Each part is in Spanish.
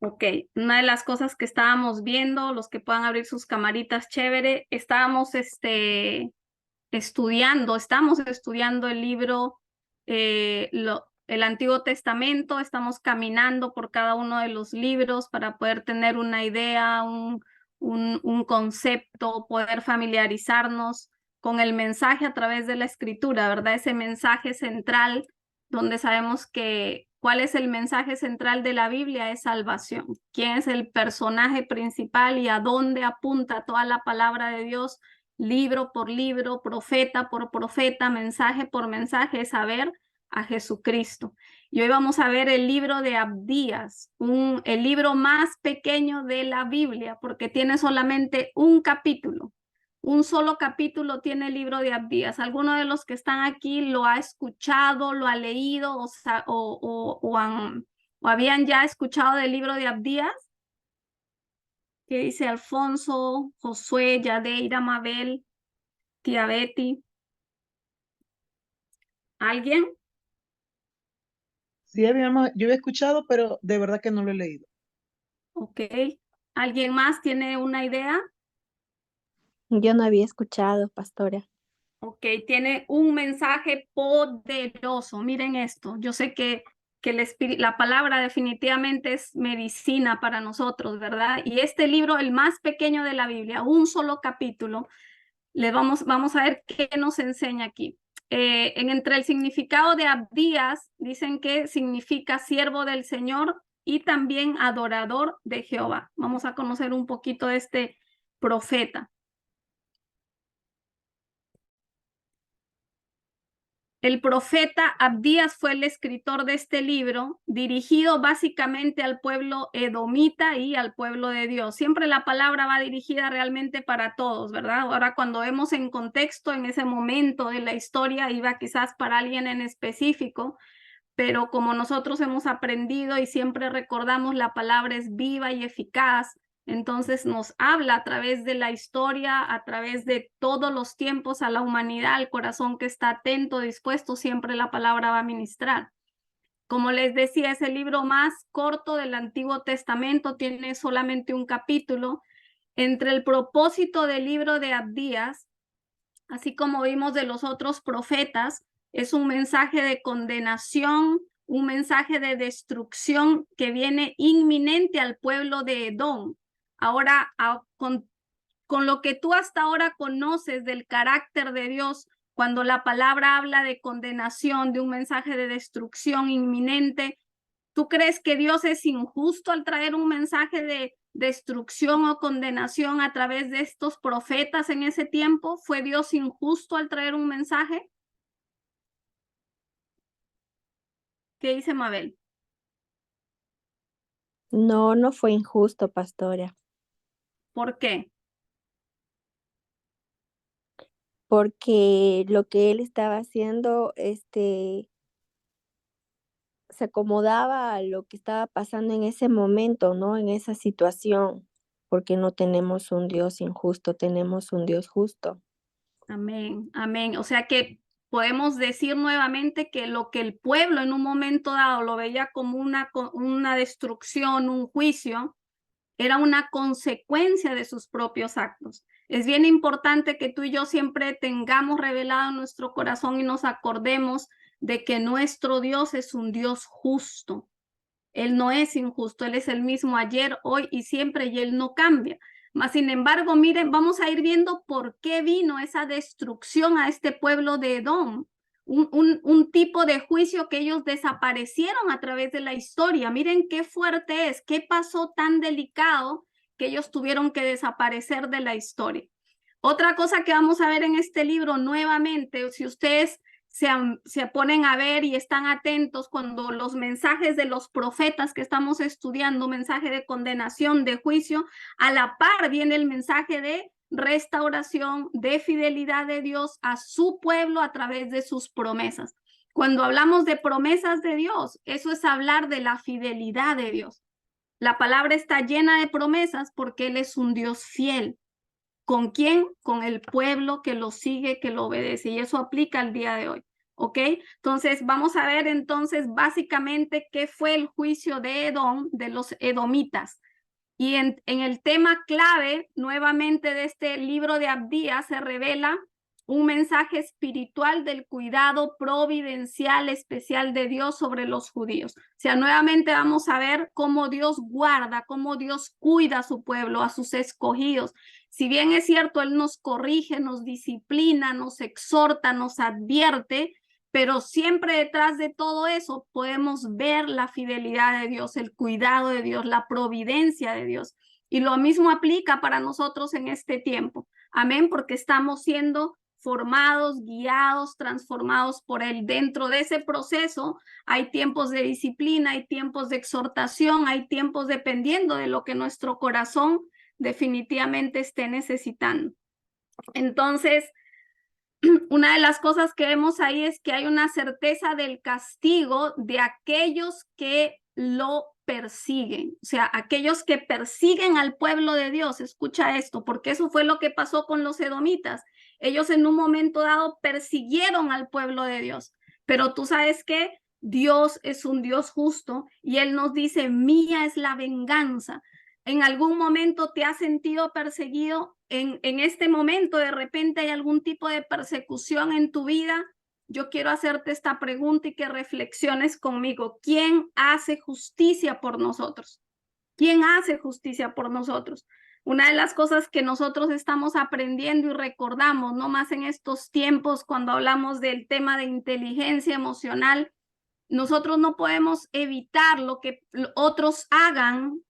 Ok, una de las cosas que estábamos viendo, los que puedan abrir sus camaritas, chévere, estábamos estamos estudiando el libro, el Antiguo Testamento, estamos caminando por cada uno de los libros para poder tener una idea, un concepto, poder familiarizarnos con el mensaje a través de la escritura, ¿verdad? Ese mensaje central donde sabemos que cuál es el mensaje central de la Biblia es salvación. ¿Quién es el personaje principal y a dónde apunta toda la palabra de Dios? Libro por libro, profeta por profeta, mensaje por mensaje, es saber a Jesucristo. Y hoy vamos a ver el libro de Abdías, el libro más pequeño de la Biblia, porque tiene solamente un capítulo. Un solo capítulo tiene el libro de Abdías. ¿Alguno de los que están aquí lo ha escuchado, lo ha leído o habían ya escuchado del libro de Abdías? ¿Qué dice Alfonso, Josué, Yadeira, Mabel, tía Betty? ¿Alguien? Sí, yo había escuchado, pero de verdad que no lo he leído. Ok. ¿Alguien más tiene una idea? Yo no había escuchado, pastora. Ok, tiene un mensaje poderoso. Miren esto. Yo sé que la palabra definitivamente es medicina para nosotros, ¿verdad? Y este libro, el más pequeño de la Biblia, un solo capítulo, vamos a ver qué nos enseña aquí. Entre el significado de Abdías, dicen que significa siervo del Señor y también adorador de Jehová. Vamos a conocer un poquito de este profeta. El profeta Abdías fue el escritor de este libro, dirigido básicamente al pueblo edomita y al pueblo de Dios. Siempre la palabra va dirigida realmente para todos, ¿verdad? Ahora, cuando vemos en contexto, en ese momento de la historia, iba quizás para alguien en específico, pero como nosotros hemos aprendido y siempre recordamos, la palabra es viva y eficaz. Entonces nos habla a través de la historia, a través de todos los tiempos a la humanidad, al corazón que está atento, dispuesto, siempre la palabra va a ministrar. Como les decía, es el libro más corto del Antiguo Testamento, tiene solamente un capítulo. Entre el propósito del libro de Abdías, así como vimos de los otros profetas, es un mensaje de condenación, un mensaje de destrucción que viene inminente al pueblo de Edom. Ahora, con lo que tú hasta ahora conoces del carácter de Dios, cuando la palabra habla de condenación, de un mensaje de destrucción inminente, ¿tú crees que Dios es injusto al traer un mensaje de destrucción o condenación a través de estos profetas en ese tiempo? ¿Fue Dios injusto al traer un mensaje? ¿Qué dice Mabel? No, no fue injusto, pastora, ¿Por qué? porque lo que él estaba haciendo, se acomodaba a lo que estaba pasando en ese momento, ¿no? En esa situación, porque no tenemos un Dios injusto, tenemos un Dios justo. Amén, amén. O sea que podemos decir nuevamente que lo que el pueblo en un momento dado lo veía como una destrucción, un juicio, era una consecuencia de sus propios actos. Es bien importante que tú y yo siempre tengamos revelado en nuestro corazón y nos acordemos de que nuestro Dios es un Dios justo. Él no es injusto, Él es el mismo ayer, hoy y siempre, y Él no cambia. Mas, sin embargo, miren, vamos a ir viendo por qué vino esa destrucción a este pueblo de Edom. Un tipo de juicio que ellos desaparecieron a través de la historia. Miren qué fuerte es, qué pasó tan delicado que ellos tuvieron que desaparecer de la historia. Otra cosa que vamos a ver en este libro nuevamente, si ustedes se ponen a ver y están atentos cuando los mensajes de los profetas que estamos estudiando, mensaje de condenación, de juicio, a la par viene el mensaje de restauración, de fidelidad de Dios a su pueblo a través de sus promesas. Cuando hablamos de promesas de Dios, eso es hablar de la fidelidad de Dios. La palabra está llena de promesas porque Él es un Dios fiel. ¿Con quién? Con el pueblo que lo sigue, que lo obedece. Y eso aplica al día de hoy. ¿ok? Entonces vamos a ver entonces básicamente qué fue el juicio de Edom, de los edomitas. Y en el tema clave nuevamente de este libro de Abdías se revela un mensaje espiritual del cuidado providencial especial de Dios sobre los judíos. O sea, nuevamente vamos a ver cómo Dios guarda, cómo Dios cuida a su pueblo, a sus escogidos. Si bien es cierto, Él nos corrige, nos disciplina, nos exhorta, nos advierte, pero siempre detrás de todo eso podemos ver la fidelidad de Dios, el cuidado de Dios, la providencia de Dios. Y lo mismo aplica para nosotros en este tiempo. Amén, porque estamos siendo formados, guiados, transformados por Él. Dentro de ese proceso hay tiempos de disciplina, hay tiempos de exhortación, hay tiempos dependiendo de lo que nuestro corazón definitivamente esté necesitando. Entonces, una de las cosas que vemos ahí es que hay una certeza del castigo de aquellos que lo persiguen, o sea, aquellos que persiguen al pueblo de Dios. Escucha esto, porque eso fue lo que pasó con los edomitas. Ellos en un momento dado persiguieron al pueblo de Dios, pero tú sabes que Dios es un Dios justo y Él nos dice, mía es la venganza. ¿En algún momento te has sentido perseguido? En este momento de repente hay algún tipo de persecución en tu vida. Yo quiero hacerte esta pregunta y que reflexiones conmigo. ¿Quién hace justicia por nosotros? ¿Quién hace justicia por nosotros? Una de las cosas que nosotros estamos aprendiendo y recordamos, no más en estos tiempos cuando hablamos del tema de inteligencia emocional, nosotros no podemos evitar lo que otros hagan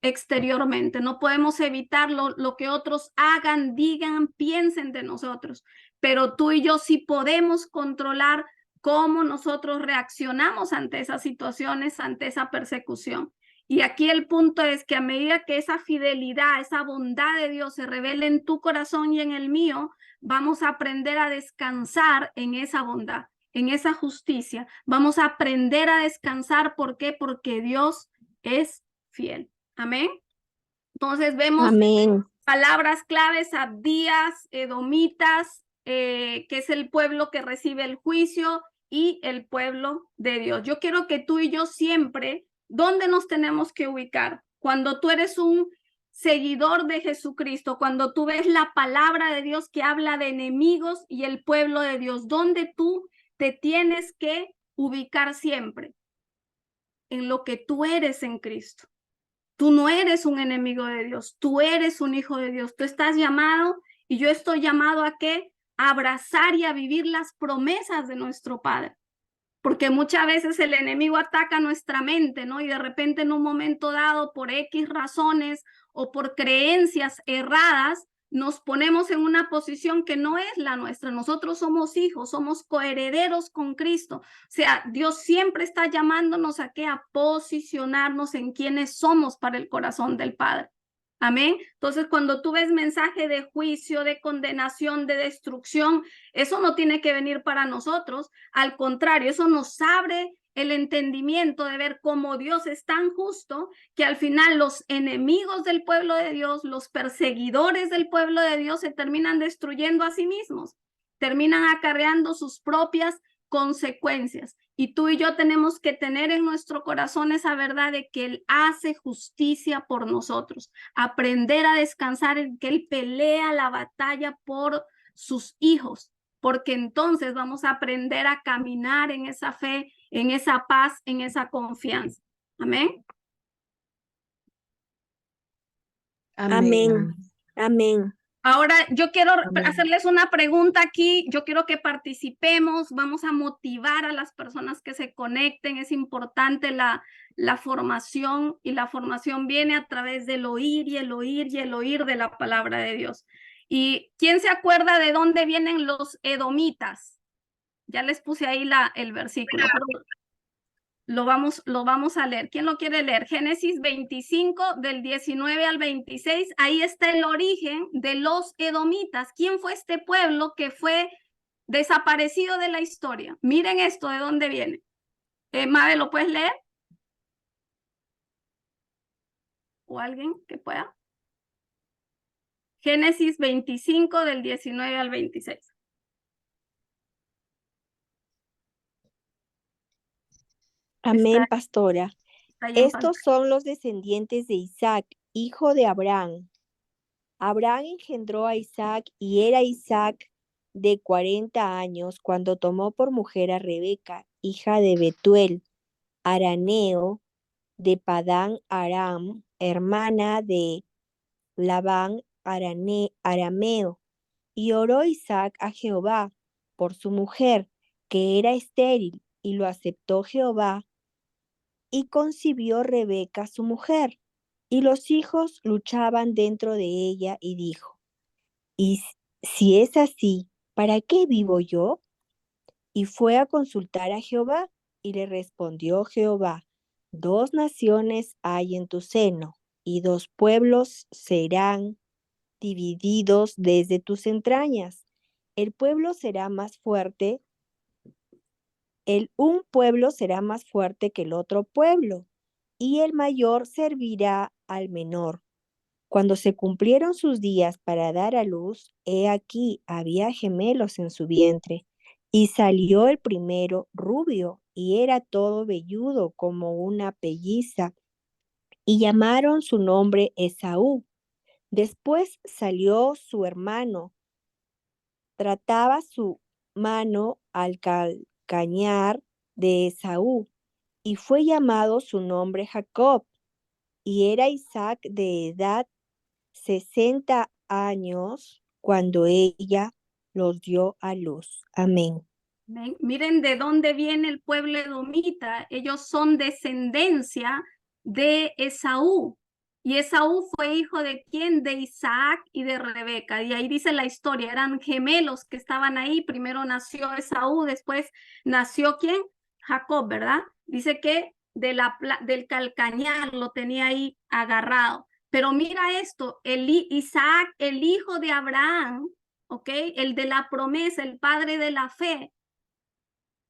exteriormente, no podemos evitar lo que otros hagan, digan, piensen de nosotros, pero tú y yo sí podemos controlar cómo nosotros reaccionamos ante esas situaciones, ante esa persecución. Y aquí el punto es que a medida que esa fidelidad, esa bondad de Dios se revele en tu corazón y en el mío, vamos a aprender a descansar en esa bondad, en esa justicia. Vamos a aprender a descansar. ¿Por qué? Porque Dios es fiel. Amén. Entonces vemos Amén. palabras claves: Abdías, edomitas, que es el pueblo que recibe el juicio, y el pueblo de Dios. Yo quiero que tú y yo siempre, ¿dónde nos tenemos que ubicar? Cuando tú eres un seguidor de Jesucristo, cuando tú ves la palabra de Dios que habla de enemigos y el pueblo de Dios, ¿dónde tú te tienes que ubicar siempre? En lo que tú eres en Cristo. Tú no eres un enemigo de Dios, tú eres un hijo de Dios. Tú estás llamado, y yo estoy llamado ¿a qué? A abrazar y a vivir las promesas de nuestro Padre. Porque muchas veces el enemigo ataca nuestra mente, ¿no? Y de repente en un momento dado, por X razones o por creencias erradas, nos ponemos en una posición que no es la nuestra. Nosotros somos hijos, somos coherederos con Cristo. O sea, Dios siempre está llamándonos a qué? A posicionarnos en quienes somos para el corazón del Padre. Amén. Entonces, cuando tú ves mensaje de juicio, de condenación, de destrucción, eso no tiene que venir para nosotros. Al contrario, eso nos abre el entendimiento de ver cómo Dios es tan justo que al final los enemigos del pueblo de Dios, los perseguidores del pueblo de Dios, se terminan destruyendo a sí mismos, terminan acarreando sus propias consecuencias. Y tú y yo tenemos que tener en nuestro corazón esa verdad de que Él hace justicia por nosotros, aprender a descansar en que Él pelea la batalla por sus hijos, porque entonces vamos a aprender a caminar en esa fe, en esa paz, en esa confianza. Amén. Amén. Amén. Ahora, yo quiero Amén. hacerles una pregunta aquí. Yo quiero que participemos. Vamos a motivar a las personas que se conecten. Es importante la formación, y la formación viene a través del oír y el oír y el oír de la palabra de Dios. ¿Y quién se acuerda de dónde vienen los edomitas? Ya les puse ahí el versículo, pero lo vamos a leer. ¿Quién lo quiere leer? Génesis 25, del 19 al 26. Ahí está el origen de los edomitas. ¿Quién fue este pueblo que fue desaparecido de la historia? Miren esto, ¿de dónde viene? Mabe, ¿lo puedes leer? ¿O alguien que pueda? Génesis 25, del 19 al 26. Amén, pastora. Está ahí en pantalla. Estos son los descendientes de Isaac, hijo de Abraham. Abraham engendró a Isaac y era Isaac de 40 años cuando tomó por mujer a Rebeca, hija de Betuel, araneo de Padán Aram, hermana de Labán arameo. Y oró Isaac a Jehová por su mujer, que era estéril, y lo aceptó Jehová, y concibió Rebeca su mujer. Y los hijos luchaban dentro de ella, y dijo, ¿y si es así, para qué vivo yo? Y fue a consultar a Jehová, y le respondió Jehová, 2 naciones hay en tu seno, y 2 pueblos serán divididos desde tus entrañas. El pueblo será más fuerte, un pueblo será más fuerte que el otro pueblo, y el mayor servirá al menor. Cuando se cumplieron sus días para dar a luz, he aquí había gemelos en su vientre, y salió el primero rubio, y era todo velludo como una pelliza, y llamaron su nombre Esaú. Después salió su hermano, trataba su mano al calcañar de Esaú, y fue llamado su nombre Jacob, y era Isaac de edad 60 años cuando ella los dio a luz. Amén. Miren de dónde viene el pueblo edomita. Ellos son descendencia de Esaú. Y Esaú fue hijo de quién? De Isaac y de Rebeca. Y ahí dice la historia, eran gemelos que estaban ahí. Primero nació Esaú, después nació ¿quién? Jacob, ¿verdad? Dice que del calcañar lo tenía ahí agarrado. Pero mira esto, Isaac, el hijo de Abraham, ¿ok? El de la promesa, el padre de la fe.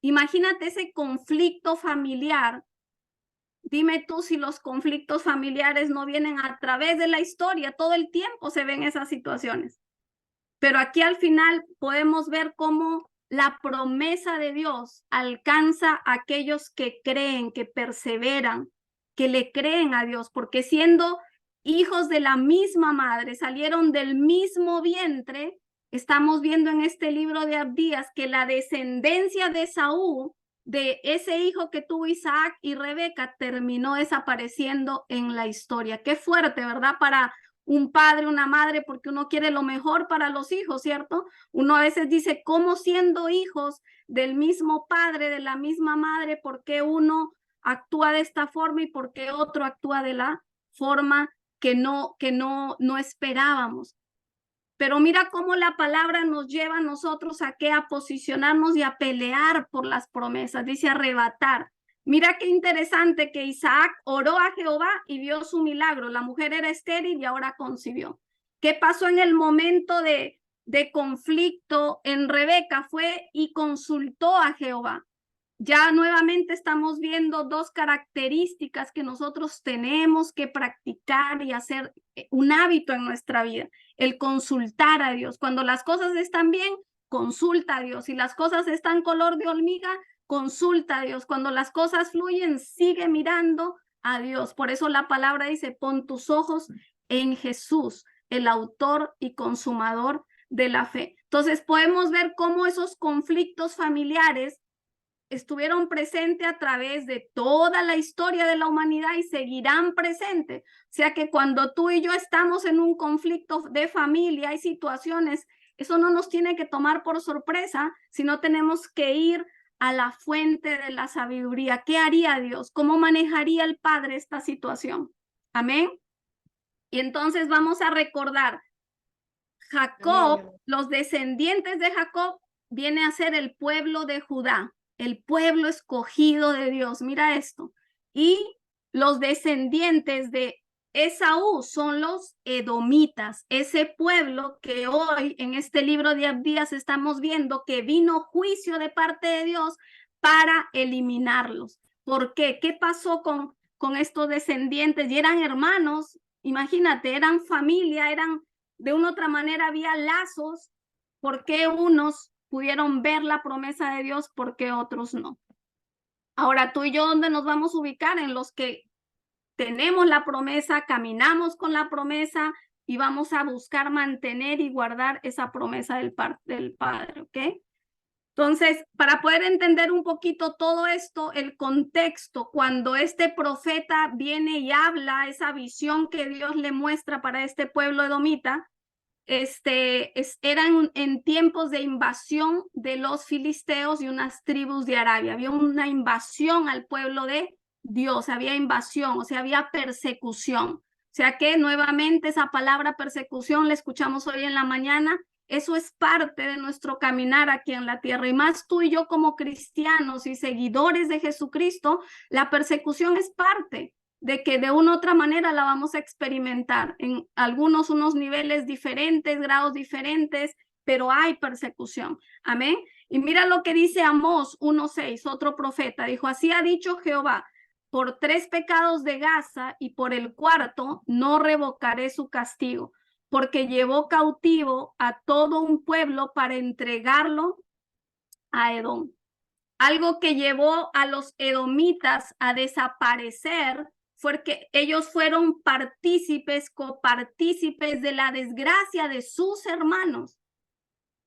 Imagínate ese conflicto familiar. Dime tú si los conflictos familiares no vienen a través de la historia, todo el tiempo se ven esas situaciones. Pero aquí al final podemos ver cómo la promesa de Dios alcanza a aquellos que creen, que perseveran, que le creen a Dios, porque siendo hijos de la misma madre, salieron del mismo vientre. Estamos viendo en este libro de Abdías que la descendencia de Saúl, de ese hijo que tuvo Isaac y Rebeca, terminó desapareciendo en la historia. Qué fuerte, ¿verdad? Para un padre, una madre, porque uno quiere lo mejor para los hijos, ¿cierto? Uno a veces dice, ¿cómo siendo hijos del mismo padre, de la misma madre, por qué uno actúa de esta forma y por qué otro actúa de la forma que no esperábamos? Pero mira cómo la palabra nos lleva a nosotros a posicionarnos y a pelear por las promesas, dice arrebatar. Mira qué interesante que Isaac oró a Jehová y vio su milagro. La mujer era estéril y ahora concibió. ¿Qué pasó en el momento de conflicto en Rebeca? Fue y consultó a Jehová. Ya nuevamente estamos viendo 2 características que nosotros tenemos que practicar y hacer un hábito en nuestra vida. El consultar a Dios. Cuando las cosas están bien, consulta a Dios. Si las cosas están color de hormiga, consulta a Dios. Cuando las cosas fluyen, sigue mirando a Dios. Por eso la palabra dice, pon tus ojos en Jesús, el autor y consumador de la fe. Entonces podemos ver cómo esos conflictos familiares estuvieron presentes a través de toda la historia de la humanidad y seguirán presentes. O sea que cuando tú y yo estamos en un conflicto de familia, hay situaciones, eso no nos tiene que tomar por sorpresa, sino tenemos que ir a la fuente de la sabiduría. ¿Qué haría Dios? ¿Cómo manejaría el Padre esta situación? Amén. Y entonces vamos a recordar, Jacob, amén. Los descendientes de Jacob viene a ser el pueblo de Judá, el pueblo escogido de Dios. Mira esto. Y los descendientes de Esaú son los edomitas, ese pueblo que hoy en este libro de Abdías estamos viendo que vino juicio de parte de Dios para eliminarlos. ¿Por qué? ¿Qué pasó con estos descendientes? Y eran hermanos, imagínate, eran familia, eran de una u otra manera, había lazos. ¿Por qué unos pudieron ver la promesa de Dios, por qué otros no? Ahora tú y yo, ¿dónde nos vamos a ubicar? En los que tenemos la promesa, caminamos con la promesa y vamos a buscar mantener y guardar esa promesa del Padre, ¿ok? Entonces, para poder entender un poquito todo esto, el contexto, cuando este profeta viene y habla esa visión que Dios le muestra para este pueblo edomita, eran en tiempos de invasión de los filisteos y unas tribus de Arabia. Había una invasión al pueblo de Dios, había invasión, o sea, había persecución. O sea que nuevamente esa palabra persecución la escuchamos hoy en la mañana. Eso es parte de nuestro caminar aquí en la tierra. Y más tú y yo como cristianos y seguidores de Jesucristo, la persecución es parte de que de una u otra manera la vamos a experimentar en algunos unos niveles diferentes, grados diferentes, pero hay persecución. Amén. Y mira lo que dice Amós 1:6, otro profeta, dijo, así ha dicho Jehová, por 3 pecados de Gaza y por el 4º no revocaré su castigo, porque llevó cautivo a todo un pueblo para entregarlo a Edom. Algo que llevó a los edomitas a desaparecer fue que ellos fueron partícipes, copartícipes de la desgracia de sus hermanos.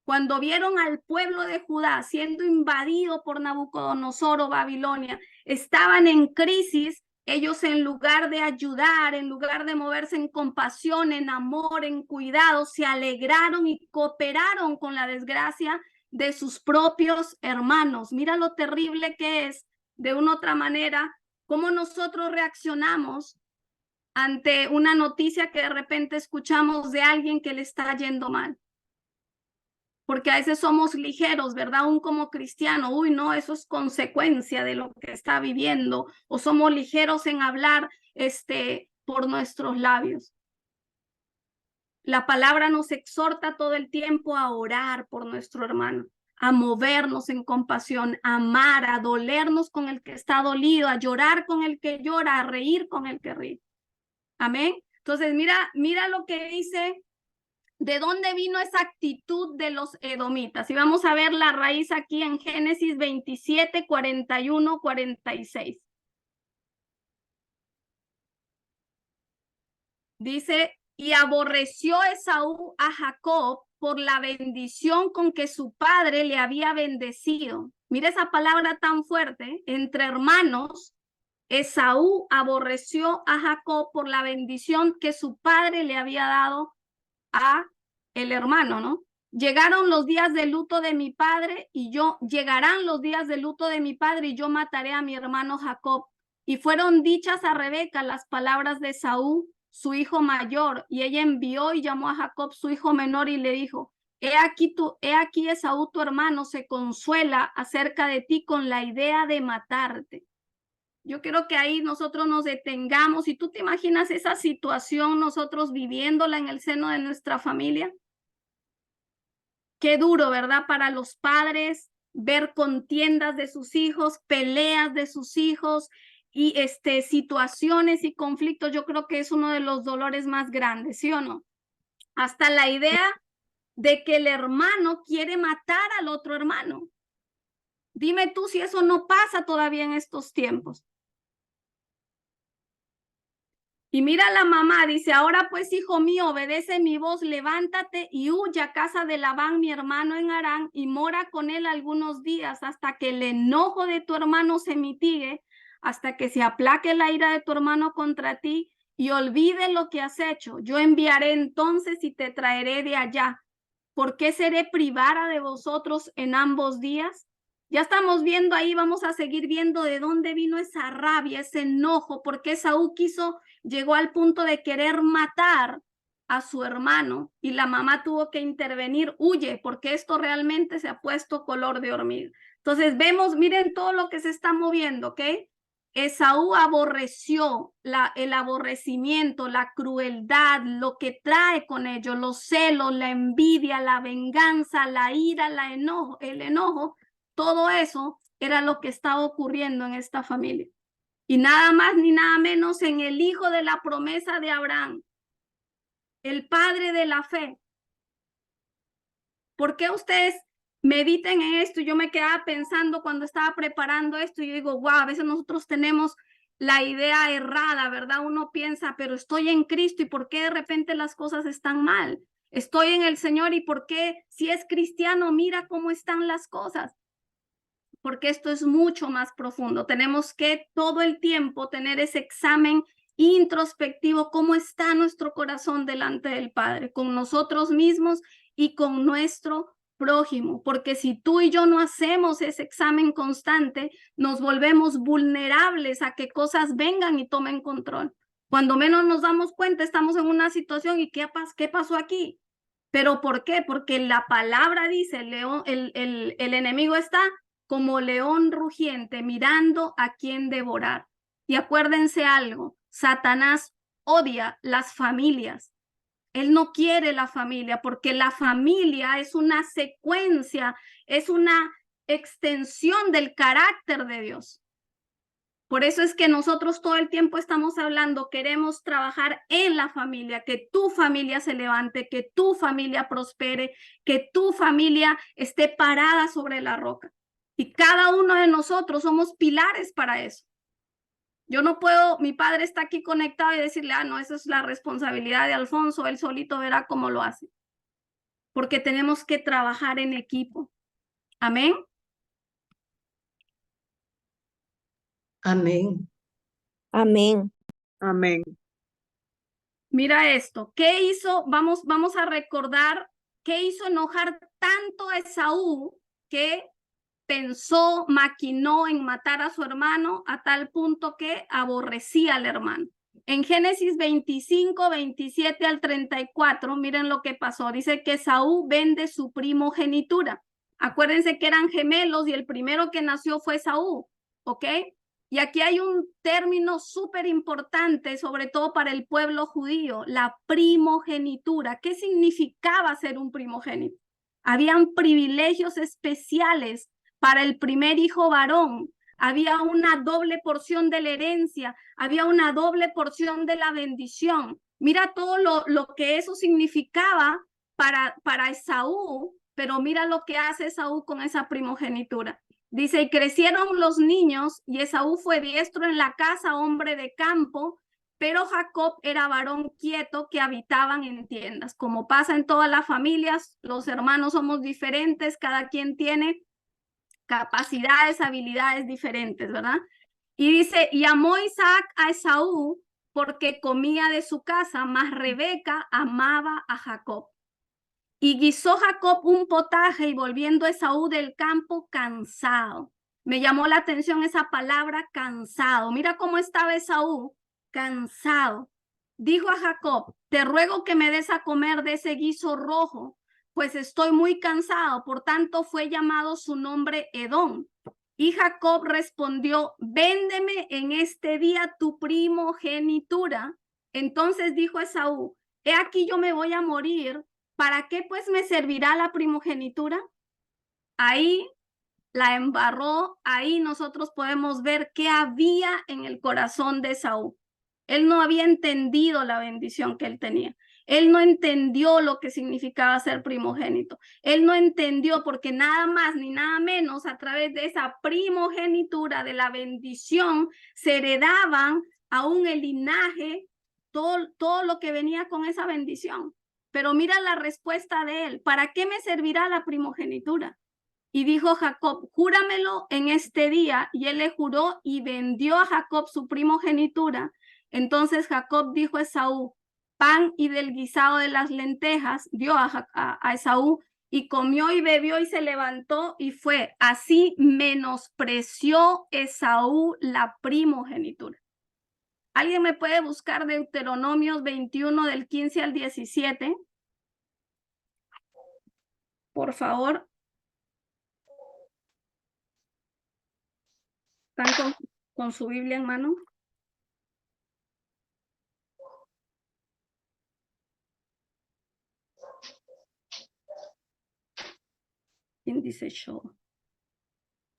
Cuando vieron al pueblo de Judá siendo invadido por Nabucodonosor o Babilonia, estaban en crisis. Ellos, en lugar de ayudar, en lugar de moverse en compasión, en amor, en cuidado, se alegraron y cooperaron con la desgracia de sus propios hermanos. Mira lo terrible que es, de una u otra manera, cómo nosotros reaccionamos ante una noticia que de repente escuchamos de alguien que le está yendo mal. Porque a veces somos ligeros, ¿verdad? Aún como cristiano, uy, no, eso es consecuencia de lo que está viviendo, o somos ligeros en hablar por nuestros labios. La palabra nos exhorta todo el tiempo a orar por nuestro hermano, a movernos en compasión, a amar, a dolernos con el que está dolido, a llorar con el que llora, a reír con el que ríe. Amén. Entonces, mira lo que dice. ¿De dónde vino esa actitud de los edomitas? Y vamos a ver la raíz aquí en Génesis 27, 41, 46. Dice, y aborreció Esaú a Jacob por la bendición con que su padre le había bendecido. Mira esa palabra tan fuerte, entre hermanos. Esaú aborreció a Jacob por la bendición que su padre le había dado a el hermano, ¿no? Llegaron los días de luto de mi padre llegarán los días de luto de mi padre y yo mataré a mi hermano Jacob. Y fueron dichas a Rebeca las palabras de Esaú, su hijo mayor, y ella envió y llamó a Jacob, su hijo menor, y le dijo, he aquí Esaú tu hermano se consuela acerca de ti con la idea de matarte. Yo quiero que ahí nosotros nos detengamos. Y tú te imaginas esa situación nosotros viviéndola en el seno de nuestra familia. Qué duro, ¿verdad? Para los padres ver contiendas de sus hijos, peleas de sus hijos y situaciones y conflictos. Yo creo que es uno de los dolores más grandes, ¿sí o no? Hasta la idea de que el hermano quiere matar al otro hermano. Dime tú si eso no pasa todavía en estos tiempos. Y mira la mamá, dice, ahora pues, hijo mío, obedece mi voz, levántate y huya a casa de Labán, mi hermano en Harán, y mora con él algunos días hasta que el enojo de tu hermano se mitigue, hasta que se aplaque la ira de tu hermano contra ti y olvide lo que has hecho. Yo enviaré entonces y te traeré de allá. ¿Por qué seré privada de vosotros en ambos días? Ya estamos viendo ahí, vamos a seguir viendo de dónde vino esa rabia, ese enojo, porque Esaú llegó al punto de querer matar a su hermano y la mamá tuvo que intervenir, huye, porque esto realmente se ha puesto color de hormiga. Entonces vemos, miren todo lo que se está moviendo, ¿ok? Esaú aborreció el aborrecimiento, la crueldad, lo que trae con ello, los celos, la envidia, la venganza, la ira, el enojo. Todo eso era lo que estaba ocurriendo en esta familia. Y nada más ni nada menos en el hijo de la promesa de Abraham, el padre de la fe. ¿Por qué ustedes mediten en esto. Yo me quedaba pensando cuando estaba preparando esto y yo digo, wow, a veces nosotros tenemos la idea errada, ¿verdad? Uno piensa, pero estoy en Cristo y ¿por qué de repente las cosas están mal? Estoy en el Señor y ¿por qué si es cristiano mira cómo están las cosas? Porque esto es mucho más profundo. Tenemos que todo el tiempo tener ese examen introspectivo, cómo está nuestro corazón delante del Padre, con nosotros mismos y con nuestro prójimo, porque si tú y yo no hacemos ese examen constante, nos volvemos vulnerables a que cosas vengan y tomen control. Cuando menos nos damos cuenta, estamos en una situación y ¿qué pasó aquí? ¿Pero por qué? Porque la palabra dice, el enemigo está como león rugiente mirando a quién devorar. Y acuérdense algo, Satanás odia las familias. Él no quiere la familia porque la familia es una secuencia, es una extensión del carácter de Dios. Por eso es que nosotros todo el tiempo estamos hablando, queremos trabajar en la familia, que tu familia se levante, que tu familia prospere, que tu familia esté parada sobre la roca. Y cada uno de nosotros somos pilares para eso. Yo no puedo, mi padre está aquí conectado y decirle, no, esa es la responsabilidad de Alfonso, él solito verá cómo lo hace. Porque tenemos que trabajar en equipo. Amén. Amén. Amén. Amén. Mira esto, ¿qué hizo? Vamos a recordar qué hizo enojar tanto a Esaú que pensó, maquinó en matar a su hermano a tal punto que aborrecía al hermano. En Génesis 25, 27 al 34, miren lo que pasó. Dice que Esaú vende su primogenitura. Acuérdense que eran gemelos y el primero que nació fue Esaú, ¿ok? Y aquí hay un término súper importante, sobre todo para el pueblo judío, la primogenitura. ¿Qué significaba ser un primogénito? Habían privilegios especiales para el primer hijo varón. Había una doble porción de la herencia, había una doble porción de la bendición. Mira todo lo que eso significaba para Esaú, pero mira lo que hace Esaú con esa primogenitura. Dice, y crecieron los niños, y Esaú fue diestro en la casa, hombre de campo, pero Jacob era varón quieto que habitaban en tiendas. Como pasa en todas las familias, los hermanos somos diferentes, cada quien tiene capacidades, habilidades diferentes, ¿verdad? Y dice, y amó Isaac a Esaú porque comía de su casa, mas Rebeca amaba a Jacob. Y guisó Jacob un potaje y volviendo Esaú del campo cansado. Me llamó la atención esa palabra cansado. Mira cómo estaba Esaú, cansado. Dijo a Jacob, te ruego que me des a comer de ese guiso rojo, pues estoy muy cansado. Por tanto fue llamado su nombre Edom. Y Jacob respondió, véndeme en este día tu primogenitura. Entonces dijo Esaú, he aquí yo me voy a morir. ¿Para qué pues me servirá la primogenitura? Ahí la embarró, ahí nosotros podemos ver qué había en el corazón de Esaú. Él no había entendido la bendición que él tenía. Él no entendió lo que significaba ser primogénito. Él no entendió porque nada más ni nada menos a través de esa primogenitura de la bendición se heredaban aún el linaje, todo lo que venía con esa bendición. Pero mira la respuesta de él, ¿para qué me servirá la primogenitura? Y dijo Jacob, júramelo en este día. Y él le juró y vendió a Jacob su primogenitura. Entonces Jacob dijo a Esaú, pan y del guisado de las lentejas, dio a Esaú, y comió y bebió y se levantó y fue. Así menospreció Esaú la primogenitura. ¿Alguien me puede buscar Deuteronomios 21 del 15 al 17? Por favor. ¿Están con su Biblia en mano? ¿Quién dice show?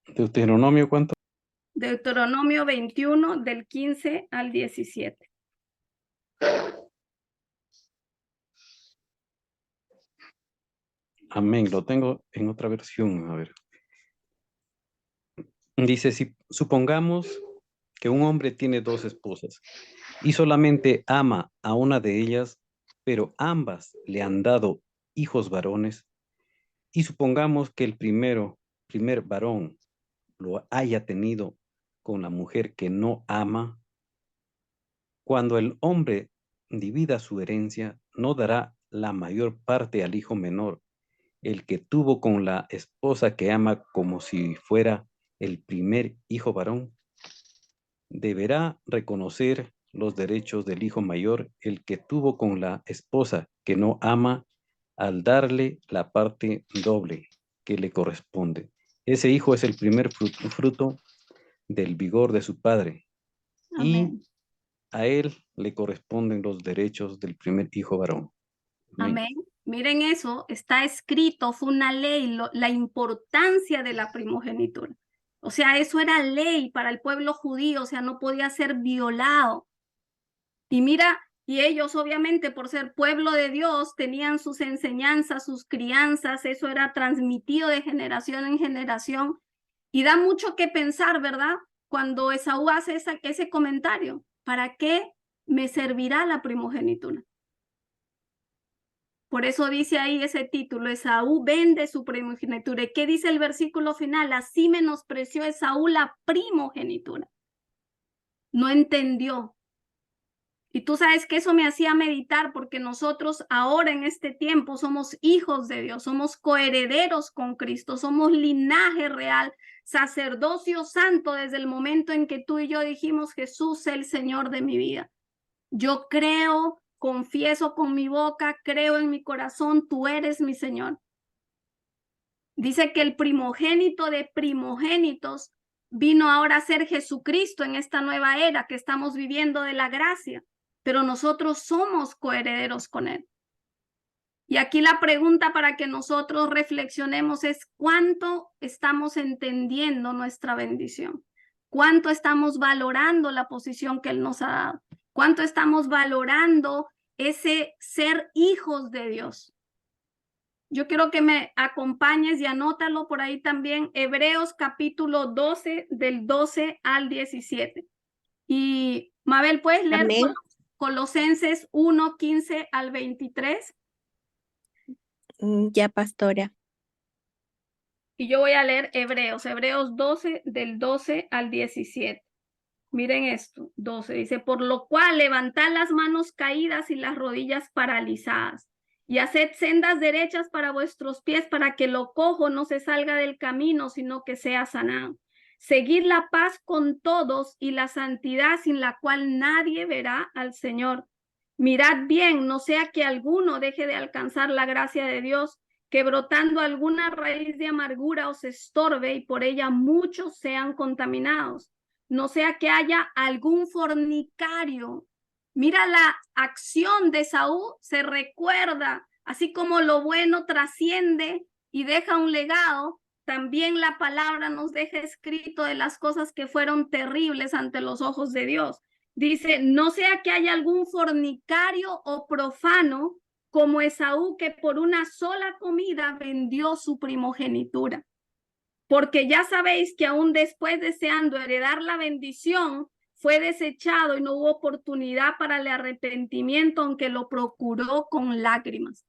Deuteronomio, ¿cuánto? Deuteronomio 21 del 15 al 17. Amén. Lo tengo en otra versión. A ver. Dice, si supongamos que un hombre tiene 2 esposas y solamente ama a una de ellas, pero ambas le han dado hijos varones, y supongamos que el primer varón lo haya tenido con la mujer que no ama, cuando el hombre divida su herencia, no dará la mayor parte al hijo menor, el que tuvo con la esposa que ama, como si fuera el primer hijo varón. Deberá reconocer los derechos del hijo mayor, el que tuvo con la esposa que no ama, al darle la parte doble que le corresponde. Ese hijo es el primer fruto del vigor de su padre, y Amén. a él le corresponden los derechos del primer hijo varón. Amén. Miren eso, está escrito, fue una ley, la importancia de la primogenitura. O sea, eso era ley para el pueblo judío, o sea, no podía ser violado. Y mira, y ellos obviamente por ser pueblo de Dios tenían sus enseñanzas, sus crianzas, eso era transmitido de generación en generación. Y da mucho que pensar, ¿verdad? Cuando Esaú hace ese comentario, ¿para qué me servirá la primogenitura? Por eso dice ahí ese título, Esaú vende su primogenitura. ¿Y qué dice el versículo final? Así menospreció Esaú la primogenitura. No entendió. Y tú sabes que eso me hacía meditar porque nosotros ahora en este tiempo somos hijos de Dios, somos coherederos con Cristo, somos linaje real, sacerdocio santo desde el momento en que tú y yo dijimos Jesús es el Señor de mi vida. Yo creo, confieso con mi boca, creo en mi corazón, tú eres mi Señor. Dice que el primogénito de primogénitos vino ahora a ser Jesucristo en esta nueva era que estamos viviendo de la gracia, pero nosotros somos coherederos con Él. Y aquí la pregunta para que nosotros reflexionemos es ¿cuánto estamos entendiendo nuestra bendición? ¿Cuánto estamos valorando la posición que Él nos ha dado? ¿Cuánto estamos valorando ese ser hijos de Dios? Yo quiero que me acompañes y anótalo por ahí también, Hebreos capítulo 12, del 12 al 17. Y Mabel, ¿puedes leer Amén. Colosenses 1, 15 al 23? Ya, pastora. Y yo voy a leer Hebreos 12, del 12 al 17. Miren esto, 12, dice, por lo cual levantad las manos caídas y las rodillas paralizadas, y haced sendas derechas para vuestros pies, para que lo cojo no se salga del camino, sino que sea sanado. Seguid la paz con todos y la santidad sin la cual nadie verá al Señor. Mirad bien, no sea que alguno deje de alcanzar la gracia de Dios, que brotando alguna raíz de amargura os estorbe y por ella muchos sean contaminados. No sea que haya algún fornicario. Mira la acción de Saúl, se recuerda, así como lo bueno trasciende y deja un legado, también la palabra nos deja escrito de las cosas que fueron terribles ante los ojos de Dios. Dice, no sea que haya algún fornicario o profano como Esaú, que por una sola comida vendió su primogenitura. Porque ya sabéis que aún después deseando heredar la bendición, fue desechado y no hubo oportunidad para el arrepentimiento, aunque lo procuró con lágrimas.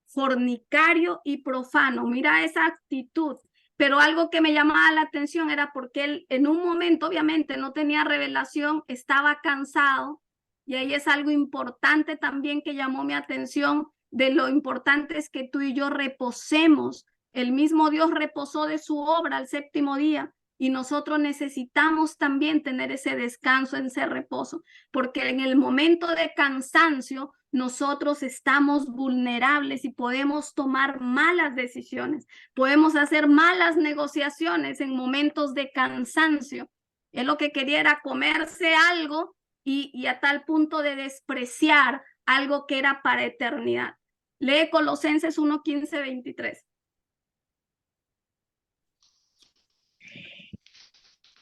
Fornicario y profano, mira esa actitud. Pero algo que me llamaba la atención era porque él en un momento obviamente no tenía revelación, estaba cansado, y ahí es algo importante también que llamó mi atención, de lo importante es que tú y yo reposemos. El mismo Dios reposó de su obra al séptimo día, y nosotros necesitamos también tener ese descanso, ese reposo, porque en el momento de cansancio nosotros estamos vulnerables y podemos tomar malas decisiones, podemos hacer malas negociaciones en momentos de cansancio. Él lo que quería era comerse algo y a tal punto de despreciar algo que era para eternidad. Lee Colosenses 1, 15, 23.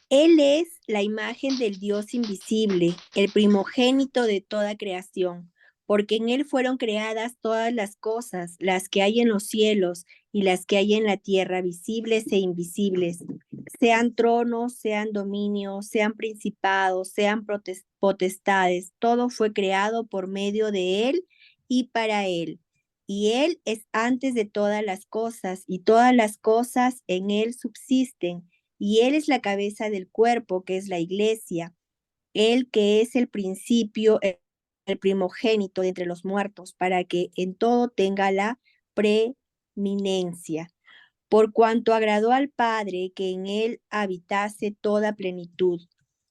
Él es la imagen del Dios invisible, el primogénito de toda creación, porque en él fueron creadas todas las cosas, las que hay en los cielos y las que hay en la tierra, visibles e invisibles, sean tronos, sean dominios, sean principados, sean potestades, todo fue creado por medio de él y para él. Y él es antes de todas las cosas, y todas las cosas en él subsisten, y él es la cabeza del cuerpo, que es la iglesia, él que es el principio, el primogénito de entre los muertos, para que en todo tenga la preeminencia. Por cuanto agradó al Padre que en él habitase toda plenitud,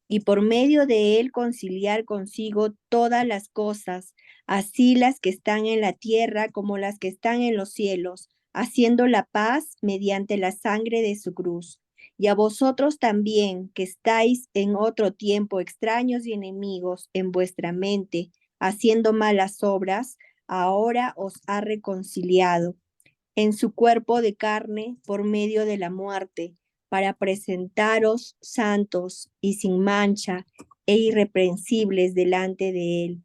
y por medio de él conciliar consigo todas las cosas, así las que están en la tierra como las que están en los cielos, haciendo la paz mediante la sangre de su cruz. Y a vosotros también, que estáis en otro tiempo extraños y enemigos en vuestra mente, haciendo malas obras, ahora os ha reconciliado en su cuerpo de carne por medio de la muerte, para presentaros santos y sin mancha e irreprensibles delante de él.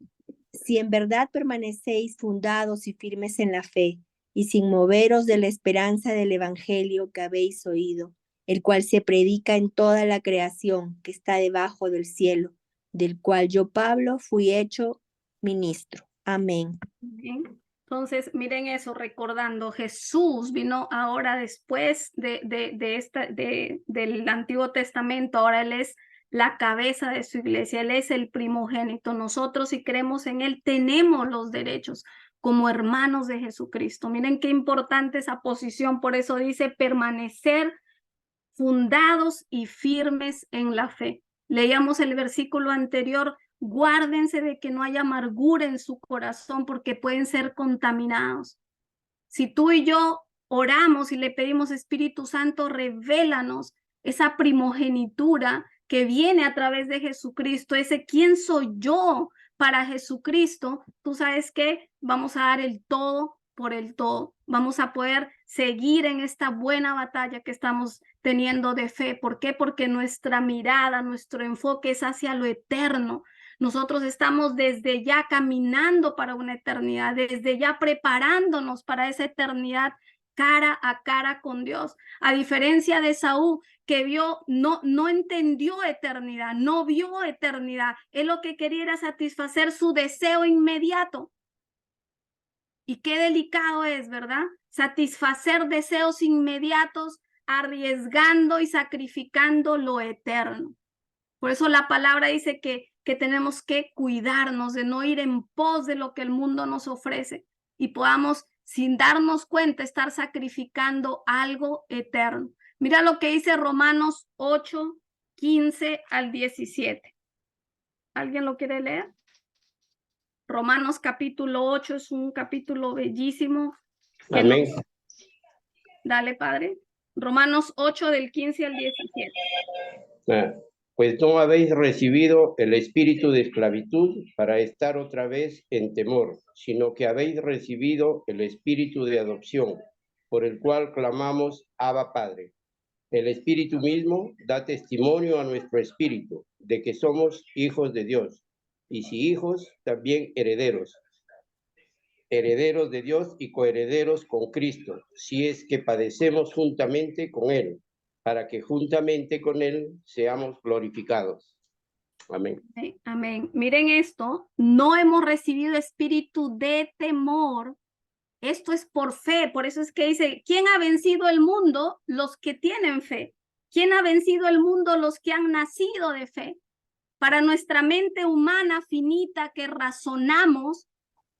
Si en verdad permanecéis fundados y firmes en la fe, y sin moveros de la esperanza del evangelio que habéis oído, el cual se predica en toda la creación que está debajo del cielo, del cual yo, Pablo, fui hecho ministro. Amén. Amén. Entonces, miren eso, recordando, Jesús vino ahora después del Antiguo Testamento, ahora Él es la cabeza de su iglesia, Él es el primogénito. Nosotros, si creemos en Él, tenemos los derechos como hermanos de Jesucristo. Miren qué importante esa posición, por eso dice permanecer fundados y firmes en la fe. Leíamos el versículo anterior, guárdense de que no haya amargura en su corazón porque pueden ser contaminados. Si tú y yo oramos y le pedimos, Espíritu Santo, revélanos esa primogenitura que viene a través de Jesucristo, ese quién soy yo para Jesucristo, tú sabes que vamos a dar el todo por el todo. Vamos a poder seguir en esta buena batalla que estamos teniendo de fe. ¿Por qué? Porque nuestra mirada, nuestro enfoque es hacia lo eterno. Nosotros estamos desde ya caminando para una eternidad, desde ya preparándonos para esa eternidad cara a cara con Dios. A diferencia de Saúl, que no entendió eternidad, no vio eternidad. Él lo que quería era satisfacer su deseo inmediato. Y qué delicado es, ¿verdad? Satisfacer deseos inmediatos, arriesgando y sacrificando lo eterno. Por eso la palabra dice que tenemos que cuidarnos de no ir en pos de lo que el mundo nos ofrece y podamos, sin darnos cuenta, estar sacrificando algo eterno. Mira lo que dice Romanos 8, 15 al 17. ¿Alguien lo quiere leer? Romanos capítulo 8 es un capítulo bellísimo. Amén. Dale, Padre. Romanos 8 del 15 al 17. Pues no habéis recibido el espíritu de esclavitud para estar otra vez en temor, sino que habéis recibido el espíritu de adopción, por el cual clamamos, Abba Padre. El espíritu mismo da testimonio a nuestro espíritu de que somos hijos de Dios. Y si hijos, también herederos, herederos de Dios y coherederos con Cristo, si es que padecemos juntamente con Él, para que juntamente con Él seamos glorificados. Amén. Amén. Miren esto, no hemos recibido espíritu de temor. Esto es por fe, por eso es que dice, ¿quién ha vencido el mundo? Los que tienen fe. ¿Quién ha vencido el mundo? Los que han nacido de fe. Para nuestra mente humana finita que razonamos,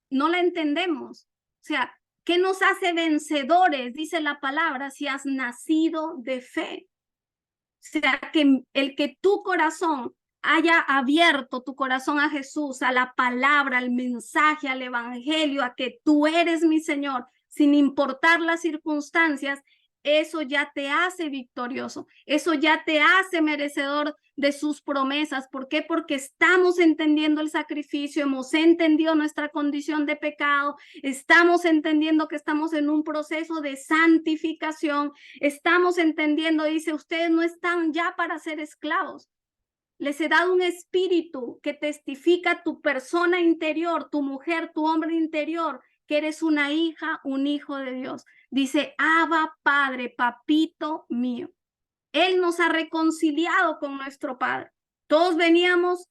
no la entendemos. O sea, ¿qué nos hace vencedores? Dice la palabra, si has nacido de fe. O sea, que el que tu corazón haya abierto tu corazón a Jesús, a la palabra, al mensaje, al evangelio, a que tú eres mi Señor, sin importar las circunstancias, eso ya te hace victorioso, eso ya te hace merecedor de sus promesas. ¿Por qué? Porque estamos entendiendo el sacrificio, hemos entendido nuestra condición de pecado, estamos entendiendo que estamos en un proceso de santificación, estamos entendiendo, dice, ustedes no están ya para ser esclavos, Les he dado un espíritu que testifica tu persona interior, tu mujer, tu hombre interior, que eres una hija, un hijo de Dios. Dice, Abba, Padre, papito mío. Él nos ha reconciliado con nuestro Padre. Todos veníamos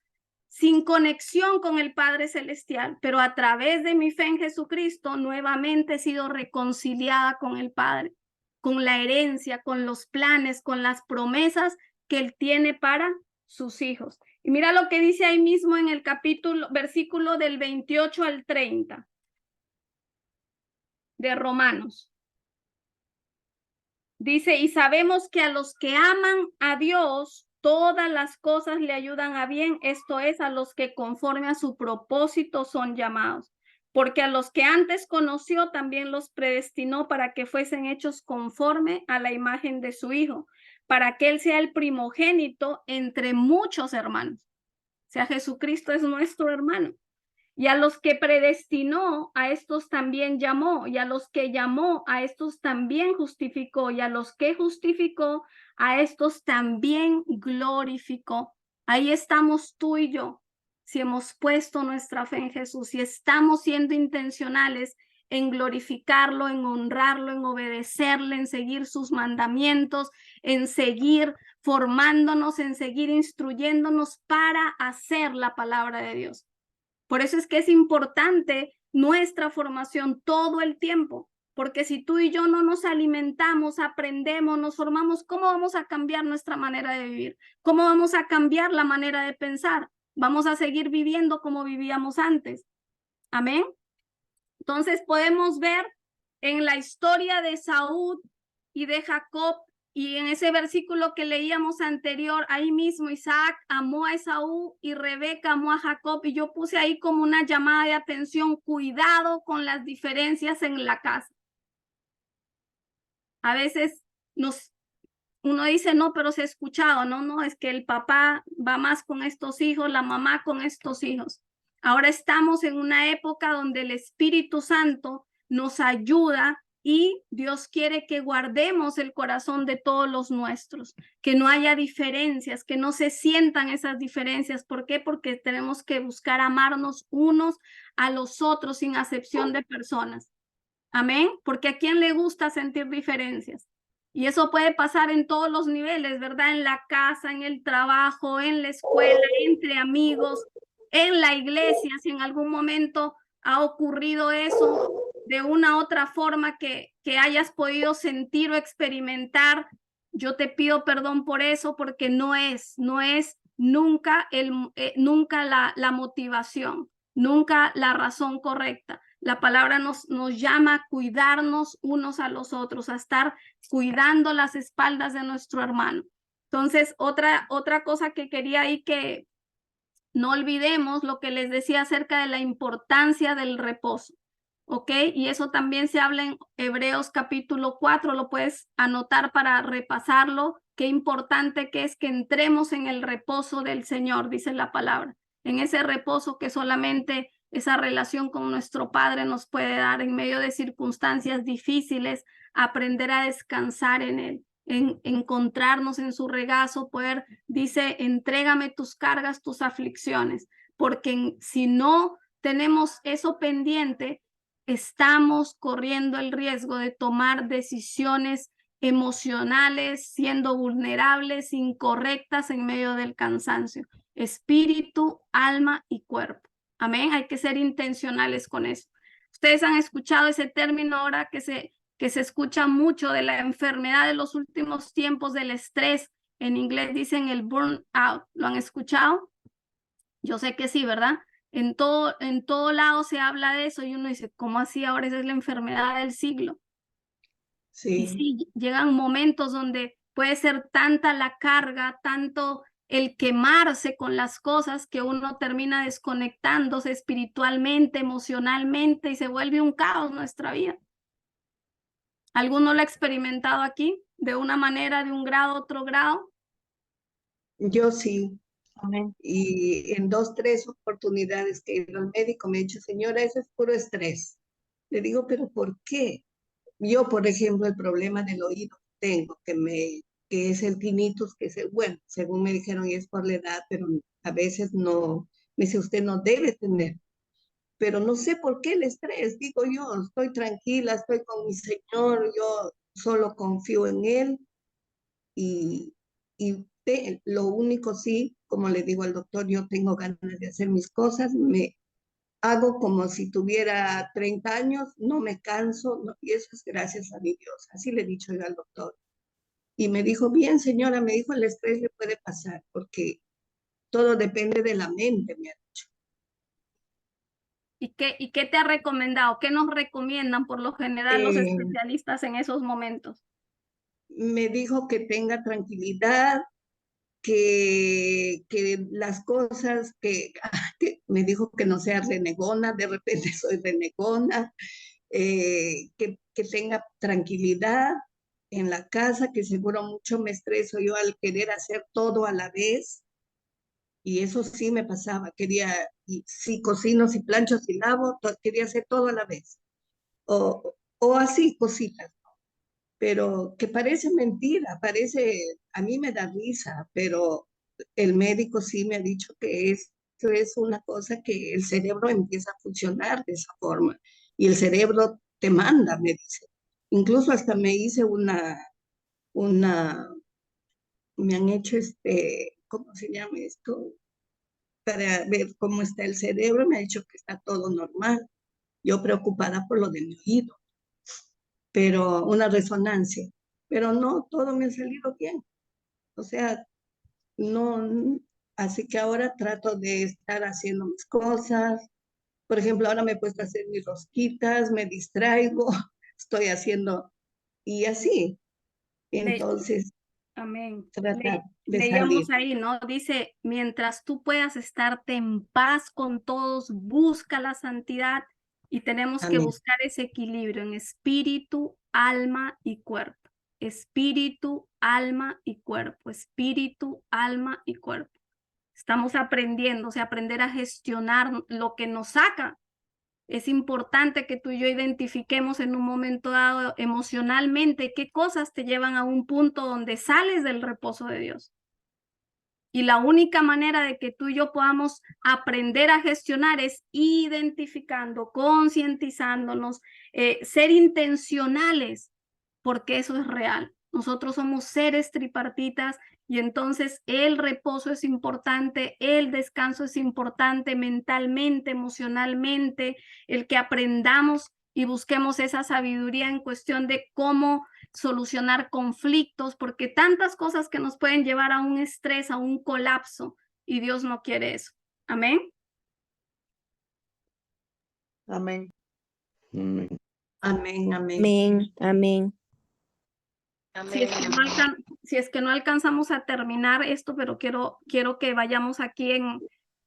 sin conexión con el Padre Celestial, pero a través de mi fe en Jesucristo, nuevamente he sido reconciliada con el Padre, con la herencia, con los planes, con las promesas que Él tiene para sus hijos. Y mira lo que dice ahí mismo en el versículo del 28 al 30 de Romanos. Dice, y sabemos que a los que aman a Dios, todas las cosas le ayudan a bien, esto es, a los que conforme a su propósito son llamados. Porque a los que antes conoció, también los predestinó para que fuesen hechos conforme a la imagen de su Hijo, para que Él sea el primogénito entre muchos hermanos. O sea, Jesucristo es nuestro hermano. Y a los que predestinó, a estos también llamó, y a los que llamó, a estos también justificó, y a los que justificó, a estos también glorificó. Ahí estamos tú y yo, si hemos puesto nuestra fe en Jesús, si estamos siendo intencionales en glorificarlo, en honrarlo, en obedecerle, en seguir sus mandamientos, en seguir formándonos, en seguir instruyéndonos para hacer la palabra de Dios. Por eso es que es importante nuestra formación todo el tiempo, porque si tú y yo no nos alimentamos, aprendemos, nos formamos, ¿cómo vamos a cambiar nuestra manera de vivir? ¿Cómo vamos a cambiar la manera de pensar? Vamos a seguir viviendo como vivíamos antes. Amén. Entonces podemos ver en la historia de Saúl y de Jacob, y en ese versículo que leíamos anterior, ahí mismo Isaac amó a Esaú y Rebeca amó a Jacob, y yo puse ahí como una llamada de atención, cuidado con las diferencias en la casa. A veces uno dice, no, pero se ha escuchado, no, es que el papá va más con estos hijos, la mamá con estos hijos. Ahora estamos en una época donde el Espíritu Santo nos ayuda y Dios quiere que guardemos el corazón de todos los nuestros, que no haya diferencias, que no se sientan esas diferencias. ¿Por qué? Porque tenemos que buscar amarnos unos a los otros sin acepción de personas. Amén. Porque ¿a quién le gusta sentir diferencias? Y eso puede pasar en todos los niveles, ¿verdad? En la casa, en el trabajo, en la escuela, entre amigos, en la iglesia, si en algún momento ha ocurrido eso de una u otra forma que hayas podido sentir o experimentar, yo te pido perdón por eso, porque no es nunca la motivación, nunca la razón correcta. La palabra nos llama a cuidarnos unos a los otros, a estar cuidando las espaldas de nuestro hermano. Entonces, otra cosa que quería ahí que no olvidemos, lo que les decía acerca de la importancia del reposo, ¿ok? Y eso también se habla en Hebreos capítulo 4, lo puedes anotar para repasarlo. Qué importante que es que entremos en el reposo del Señor, dice la palabra, en ese reposo que solamente esa relación con nuestro Padre nos puede dar en medio de circunstancias difíciles, aprender a descansar en Él, en encontrarnos en su regazo, poder, dice, entrégame tus cargas, tus aflicciones, porque si no tenemos eso pendiente, estamos corriendo el riesgo de tomar decisiones emocionales, siendo vulnerables, incorrectas en medio del cansancio, espíritu, alma y cuerpo. Amén. Hay que ser intencionales con eso. Ustedes han escuchado ese término ahora que se escucha mucho, de la enfermedad de los últimos tiempos, del estrés. En inglés dicen el burnout. ¿Lo han escuchado? Yo sé que sí, ¿verdad? En todo lado se habla de eso y uno dice, ¿cómo así ahora esa es la enfermedad del siglo? Sí. Y sí, llegan momentos donde puede ser tanta la carga, tanto el quemarse con las cosas, que uno termina desconectándose espiritualmente, emocionalmente, y se vuelve un caos nuestra vida. ¿Alguno lo ha experimentado aquí? ¿De una manera, de un grado, otro grado? Yo sí. Amén. Y en 2, 3 oportunidades que he ido al médico me ha dicho, señora, ese es puro estrés. Le digo, ¿pero por qué? Yo, por ejemplo, el problema del oído que tengo, que que es el tinnitus, bueno, según me dijeron, y es por la edad, pero a veces no, me dice, usted no debe tener. Pero no sé por qué el estrés, digo yo, estoy tranquila, estoy con mi Señor, yo solo confío en Él y lo único sí, como le digo al doctor, yo tengo ganas de hacer mis cosas, me hago como si tuviera 30 años, no me canso, y eso es gracias a mi Dios, así le he dicho yo al doctor. Y me dijo, bien señora, me dijo, el estrés le puede pasar, porque todo depende de la mente, me ha dicho. ¿Y qué te ha recomendado? ¿Qué nos recomiendan por lo general los especialistas en esos momentos? Me dijo que tenga tranquilidad, que las cosas que me dijo que no sea renegona, de repente soy renegona, que tenga tranquilidad en la casa, que seguro mucho me estreso yo al querer hacer todo a la vez. Y eso sí me pasaba, si cocino, si plancho, si lavo, quería hacer todo a la vez. O así, cositas. Pero que parece mentira, a mí me da risa, pero el médico sí me ha dicho que esto es una cosa que el cerebro empieza a funcionar de esa forma y el cerebro te manda, me dice. Incluso hasta me hice me han hecho ¿cómo se llama esto? Para ver cómo está el cerebro, me ha dicho que está todo normal. Yo preocupada por lo de mi oído, pero una resonancia. Pero no, todo me ha salido bien. O sea, no, así que ahora trato de estar haciendo mis cosas. Por ejemplo, ahora me he puesto a hacer mis rosquitas, me distraigo, estoy haciendo, y así. Entonces, Amén. tratar de Leíamos salir. ahí, ¿no? Dice, mientras tú puedas estarte en paz con todos, busca la santidad y tenemos que Amén. buscar ese equilibrio en espíritu, alma y cuerpo. Espíritu, alma y cuerpo. Espíritu, alma y cuerpo. Estamos aprendiendo, o sea, aprender a gestionar lo que nos saca. Es importante que tú y yo identifiquemos en un momento dado emocionalmente qué cosas te llevan a un punto donde sales del reposo de Dios. Y la única manera de que tú y yo podamos aprender a gestionar es identificando, concientizándonos, ser intencionales, porque eso es real. Nosotros somos seres tripartitas y entonces el reposo es importante, el descanso es importante mentalmente, emocionalmente, el que aprendamos y busquemos esa sabiduría en cuestión de cómo solucionar conflictos, porque tantas cosas que nos pueden llevar a un estrés, a un colapso, y Dios no quiere eso. Amén. Amén. Amén, amén. Amén, amén. Si es que no alcanzamos a terminar esto, pero quiero que vayamos aquí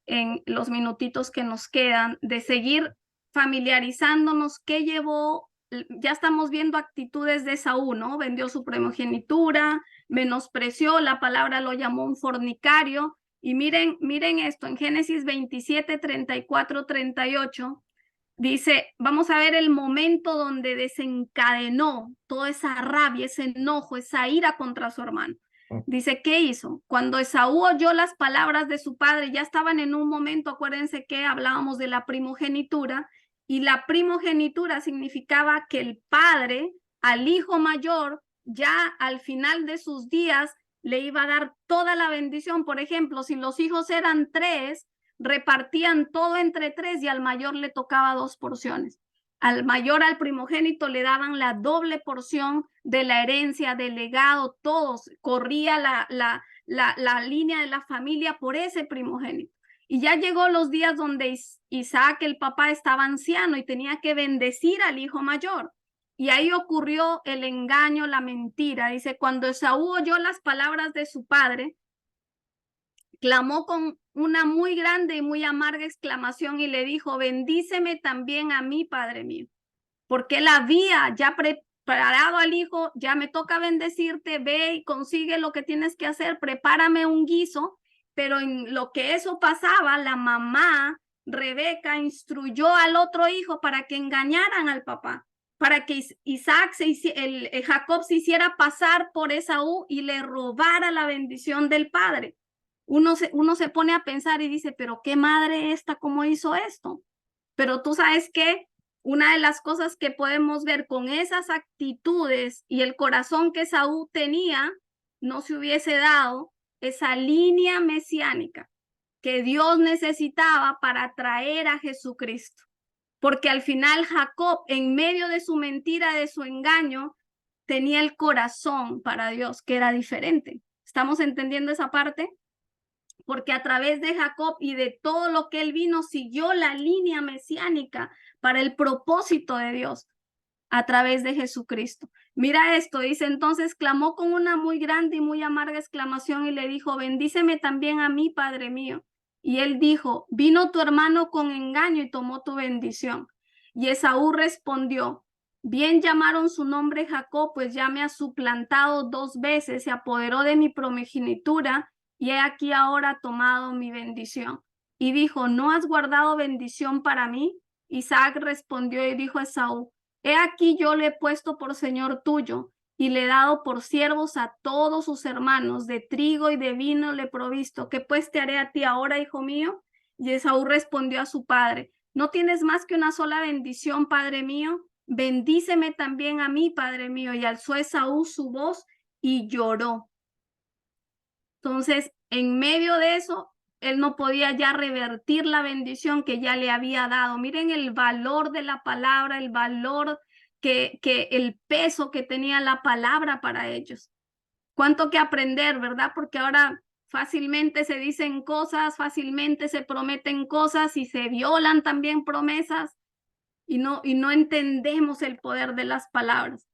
en los minutitos que nos quedan, de seguir familiarizándonos qué llevó. Ya estamos viendo actitudes de Saúl, ¿no? Vendió su primogenitura, menospreció, la palabra lo llamó un fornicario. Y miren esto, en Génesis 27, 34, 38, dice, vamos a ver el momento donde desencadenó toda esa rabia, ese enojo, esa ira contra su hermano. Dice, ¿qué hizo? Cuando Esaú oyó las palabras de su padre, ya estaban en un momento, acuérdense que hablábamos de la primogenitura, y la primogenitura significaba que el padre al hijo mayor, ya al final de sus días, le iba a dar toda la bendición. Por ejemplo, si los hijos eran 3, repartían todo entre 3 y al mayor le tocaba 2 porciones. Al mayor, al primogénito, le daban la doble porción de la herencia, del legado, todos. Corría la línea de la familia por ese primogénito. Y ya llegó los días donde Isaac, el papá, estaba anciano y tenía que bendecir al hijo mayor. Y ahí ocurrió el engaño, la mentira. Dice, cuando Esaú oyó las palabras de su padre, clamó con una muy grande y muy amarga exclamación y le dijo, bendíceme también a mí, Padre mío, porque él había ya preparado al hijo, ya me toca bendecirte, ve y consigue lo que tienes que hacer, prepárame un guiso, pero en lo que eso pasaba, la mamá, Rebeca, instruyó al otro hijo para que engañaran al papá. para que Jacob se hiciera pasar por Esaú y le robara la bendición del padre. Uno se pone a pensar y dice, pero qué madre esta, ¿cómo hizo esto? Pero tú sabes que una de las cosas que podemos ver con esas actitudes y el corazón que Esaú tenía, no se hubiese dado esa línea mesiánica que Dios necesitaba para traer a Jesucristo. Porque al final Jacob, en medio de su mentira, de su engaño, tenía el corazón para Dios, que era diferente. ¿Estamos entendiendo esa parte? Porque a través de Jacob y de todo lo que él vino, siguió la línea mesiánica para el propósito de Dios a través de Jesucristo. Mira esto, dice, entonces clamó con una muy grande y muy amarga exclamación y le dijo, bendíceme también a mí, Padre mío. Y él dijo, vino tu hermano con engaño y tomó tu bendición. Y Esaú respondió, bien llamaron su nombre Jacob, pues ya me ha suplantado 2 veces, se apoderó de mi primogenitura y he aquí ahora tomado mi bendición. Y dijo, ¿no has guardado bendición para mí? Isaac respondió y dijo a Esaú, he aquí yo le he puesto por señor tuyo y le he dado por siervos a todos sus hermanos, de trigo y de vino le he provisto. ¿Qué pues te haré a ti ahora, hijo mío? Y Esaú respondió a su padre, ¿no tienes más que una sola bendición, padre mío? Bendíceme también a mí, padre mío. Y alzó Esaú su voz y lloró. Entonces, en medio de eso, él no podía ya revertir la bendición que ya le había dado. Miren el valor de la palabra, el valor el peso que tenía la palabra para ellos. Cuánto que aprender, ¿verdad? Porque ahora fácilmente se dicen cosas, fácilmente se prometen cosas y se violan también promesas y no entendemos el poder de las palabras.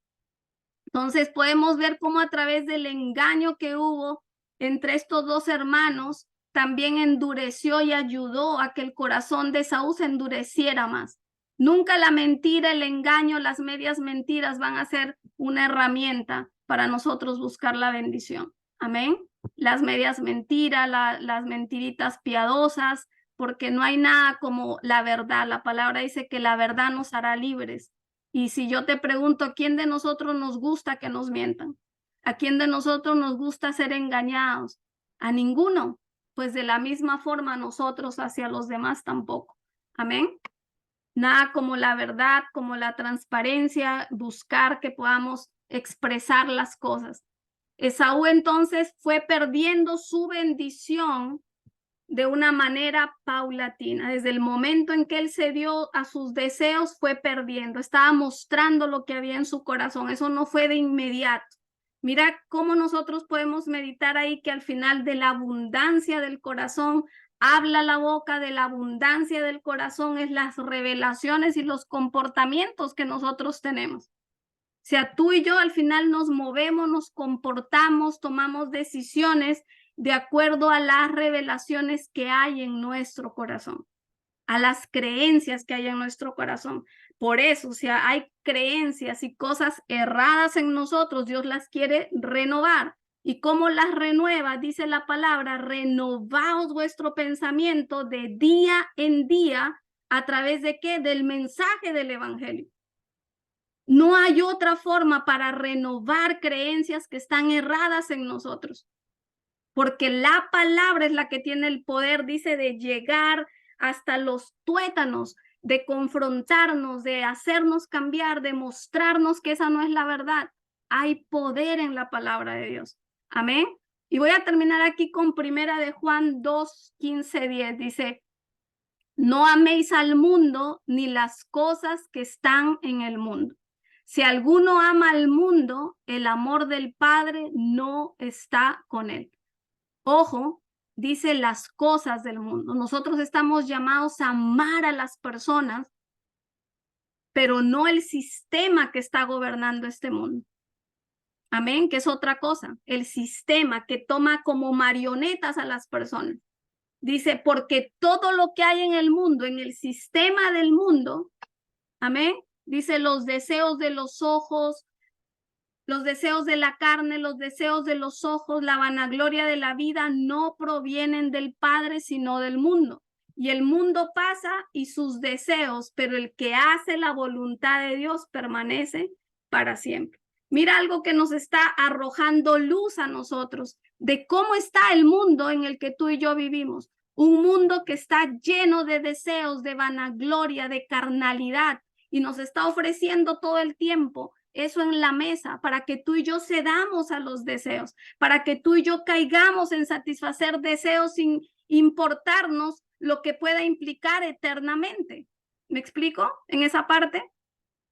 Entonces podemos ver cómo a través del engaño que hubo entre estos 2 hermanos, también endureció y ayudó a que el corazón de Esaú se endureciera más. Nunca la mentira, el engaño, las medias mentiras van a ser una herramienta para nosotros buscar la bendición. Amén. Las medias mentiras, las mentiritas piadosas, porque no hay nada como la verdad. La palabra dice que la verdad nos hará libres. Y si yo te pregunto, ¿a quién de nosotros nos gusta que nos mientan? ¿A quién de nosotros nos gusta ser engañados? A ninguno. Pues de la misma forma nosotros hacia los demás tampoco. Amén. Nada como la verdad, como la transparencia, buscar que podamos expresar las cosas. Esaú entonces fue perdiendo su bendición de una manera paulatina. Desde el momento en que él cedió a sus deseos, fue perdiendo. Estaba mostrando lo que había en su corazón. Eso no fue de inmediato. Mira cómo nosotros podemos meditar ahí que al final de la abundancia del corazón habla la boca, de la abundancia del corazón es las revelaciones y los comportamientos que nosotros tenemos. O sea, tú y yo al final nos movemos, nos comportamos, tomamos decisiones de acuerdo a las revelaciones que hay en nuestro corazón, a las creencias que hay en nuestro corazón. Por eso, o sea, hay creencias y cosas erradas en nosotros, Dios las quiere renovar. ¿Y cómo las renueva? Dice la palabra, renovaos vuestro pensamiento de día en día, ¿a través de qué? Del mensaje del evangelio. No hay otra forma para renovar creencias que están erradas en nosotros, porque la palabra es la que tiene el poder, dice, de llegar hasta los tuétanos, de confrontarnos, de hacernos cambiar, de mostrarnos que esa no es la verdad. Hay poder en la palabra de Dios. Amén. Y voy a terminar aquí con 1 de Juan 2, 15, 10. Dice, no améis al mundo ni las cosas que están en el mundo. Si alguno ama al mundo, el amor del Padre no está con él. Ojo, dice las cosas del mundo. Nosotros estamos llamados a amar a las personas, pero no el sistema que está gobernando este mundo. Amén, que es otra cosa. El sistema que toma como marionetas a las personas. Dice, porque todo lo que hay en el mundo, en el sistema del mundo, amén, dice los deseos de los ojos, los deseos de la carne, los deseos de los ojos, la vanagloria de la vida no provienen del Padre, sino del mundo. Y el mundo pasa y sus deseos, pero el que hace la voluntad de Dios permanece para siempre. Mira algo que nos está arrojando luz a nosotros de cómo está el mundo en el que tú y yo vivimos. Un mundo que está lleno de deseos, de vanagloria, de carnalidad, y nos está ofreciendo todo el tiempo eso en la mesa para que tú y yo cedamos a los deseos, para que tú y yo caigamos en satisfacer deseos sin importarnos lo que pueda implicar eternamente. ¿Me explico en esa parte?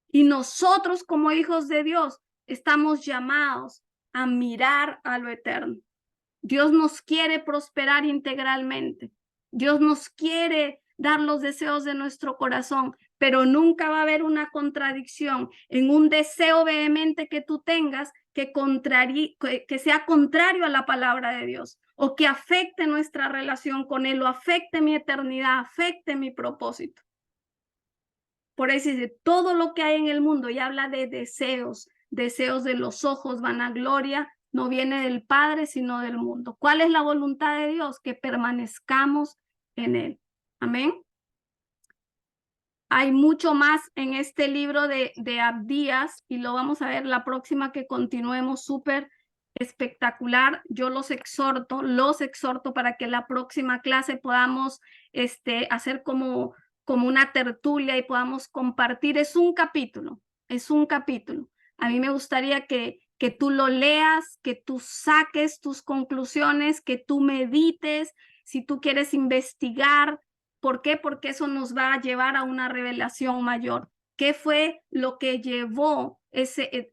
Y nosotros como hijos de Dios estamos llamados a mirar a lo eterno. Dios nos quiere prosperar integralmente. Dios nos quiere dar los deseos de nuestro corazón, pero nunca va a haber una contradicción en un deseo vehemente que tú tengas que sea contrario a la palabra de Dios o que afecte nuestra relación con Él o afecte mi eternidad, afecte mi propósito. Por eso dice, todo lo que hay en el mundo, y habla de deseos, deseos de los ojos, vanagloria, no viene del Padre, sino del mundo. ¿Cuál es la voluntad de Dios? Que permanezcamos en Él. Amén. Hay mucho más en este libro de Abdías y lo vamos a ver la próxima que continuemos, súper espectacular. Yo los exhorto para que la próxima clase podamos hacer como una tertulia y podamos compartir. Es un capítulo. A mí me gustaría que tú lo leas, que tú saques tus conclusiones, que tú medites, si tú quieres investigar. ¿Por qué? Porque eso nos va a llevar a una revelación mayor. ¿Qué fue lo que llevó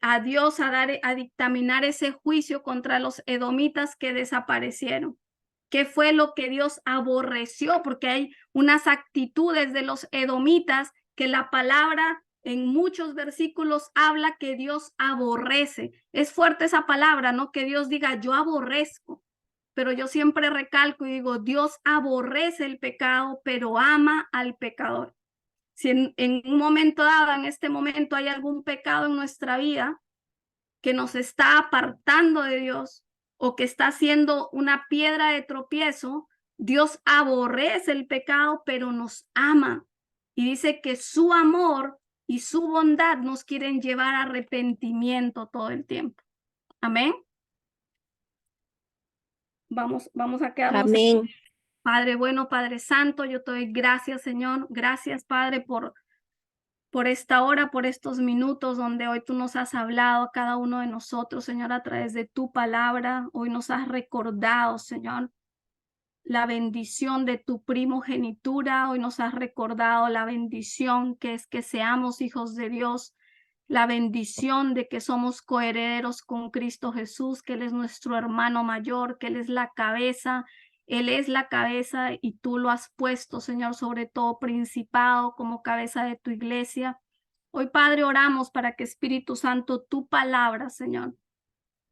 a Dios a dictaminar ese juicio contra los edomitas que desaparecieron? ¿Qué fue lo que Dios aborreció? Porque hay unas actitudes de los edomitas que la palabra en muchos versículos habla que Dios aborrece. Es fuerte esa palabra, ¿no? Que Dios diga, yo aborrezco. Pero yo siempre recalco y digo, Dios aborrece el pecado, pero ama al pecador. Si en un momento dado, en este momento, hay algún pecado en nuestra vida que nos está apartando de Dios o que está siendo una piedra de tropiezo, Dios aborrece el pecado, pero nos ama. Y dice que su amor y su bondad nos quieren llevar a arrepentimiento todo el tiempo. Amén. Vamos a quedarnos. Amén. Padre bueno, Padre santo, yo te doy gracias, Señor. Gracias, Padre, por esta hora, por estos minutos donde hoy tú nos has hablado a cada uno de nosotros, Señor, a través de tu palabra. Hoy nos has recordado, Señor, la bendición de tu primogenitura. Hoy nos has recordado la bendición que es que seamos hijos de Dios, la bendición de que somos coherederos con Cristo Jesús, que Él es nuestro hermano mayor, que Él es la cabeza. Él es la cabeza y tú lo has puesto, Señor, sobre todo principado como cabeza de tu iglesia. Hoy, Padre, oramos para que Espíritu Santo, tu palabra, Señor,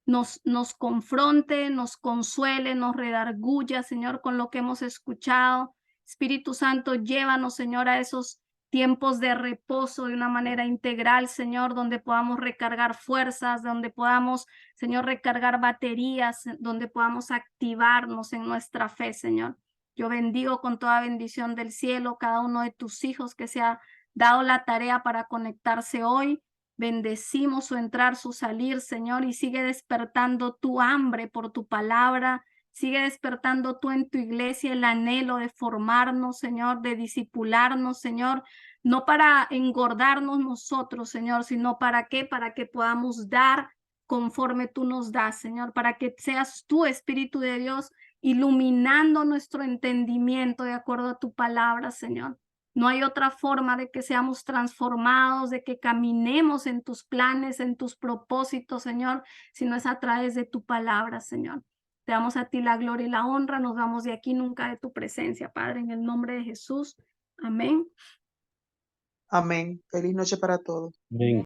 nos confronte, nos consuele, nos redarguya, Señor, con lo que hemos escuchado. Espíritu Santo, llévanos, Señor, a esos tiempos de reposo de una manera integral, Señor, donde podamos recargar fuerzas, donde podamos, Señor, recargar baterías, donde podamos activarnos en nuestra fe, Señor. Yo bendigo con toda bendición del cielo cada uno de tus hijos que se ha dado la tarea para conectarse hoy. Bendecimos su entrar, su salir, Señor, y sigue despertando tu hambre por tu palabra. Sigue despertando tú en tu iglesia el anhelo de formarnos, Señor, de discipularnos, Señor, no para engordarnos nosotros, Señor, sino para qué, para que podamos dar conforme tú nos das, Señor, para que seas tú, Espíritu de Dios, iluminando nuestro entendimiento de acuerdo a tu palabra, Señor. No hay otra forma de que seamos transformados, de que caminemos en tus planes, en tus propósitos, Señor, sino es a través de tu palabra, Señor. Te damos a ti la gloria y la honra. Nos vamos de aquí nunca de tu presencia, Padre, en el nombre de Jesús. Amén. Amén. Feliz noche para todos. Amén.